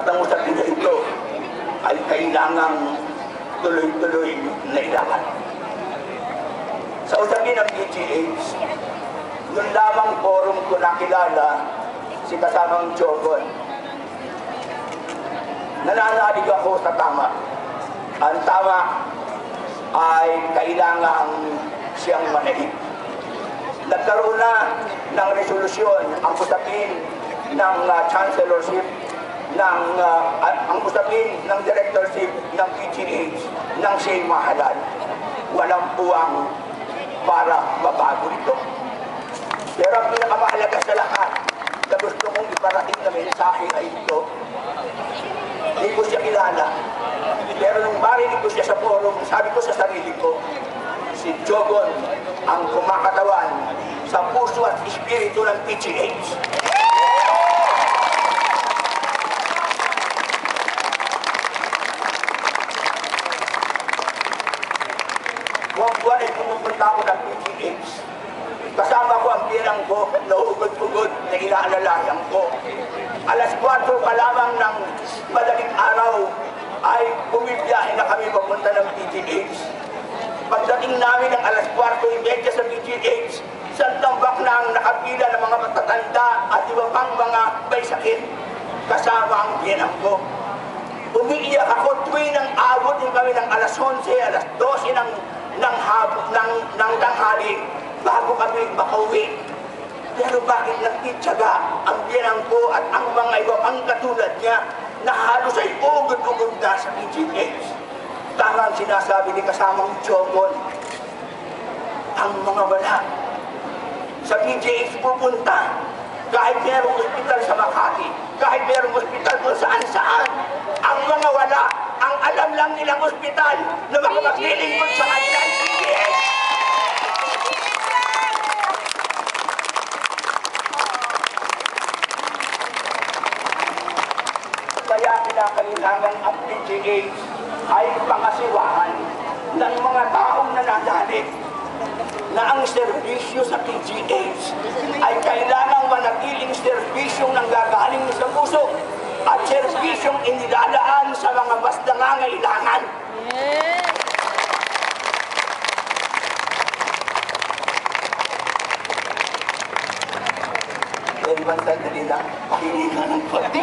ng usapin na ito ay kailangang tuloy-tuloy na ilaban. Sa usapin ng PGH, noon lamang forum ko nakilala si kasamang Jogon. Nananalig ako sa tama. Ang tama ay kailangang siyang manahid. Nagkaroon na ng resolusyon ang usapin ng chancellorship, ang usapin ng directorship ng PGH ng siya'y mahalal. Walang puwang para mabago ito. Pero ang pinakamahalaga sa lahat na gusto kong iparating na mensahe ay ito. Hindi ko siya kilala. Pero nung marinig ko siya sa forum, sabi ko sa sarili ko, si Jogon ang kumakatawan sa puso at espiritu ng PGH. Buwan-buwan ay pumupunta ako ng PGH. Kasama ko ang pirang ko na ugod-ugod na inaalalayan ko. Alas 4 pa lamang ng madaling araw ay bumibiyahe na kami papunta ng PGH. Pagdating namin ng alas 4:30 sa PGH, isang tambak na ang nakapila ng mga matatanda at iba pang mga may sakit. Kasama ang pinang ko. Umiiyak ako tuwing nang abot din kami ng alas 11, alas 12 ng tanghali bago kami makauwi. Pero bakit nagtitsaga ang pinang ko at ang mga iba pang katulad niya na halos ay ugod-ugod na sa PGH? Tama ang sinasabi ni kasamang Jogon. Ang mga wala sa PGH pupunta kahit merong ospital sa Makati, kahit merong ospital kung saan-saan. Ang mga wala, ang alam lang nilang ospital na makapaglilingkod sa kanila ay PGH. Kaya kinakailangan ang PGH ay pangasiwahan ng mga taong nananalig na ang serbisyo sa PGH ay kailangang manatiling serbisyong nanggagaling sa puso at serbisyong inilalaan sa mga mas nangangailangan. Pwede ba sandali lang? Pakinig ka ng konti.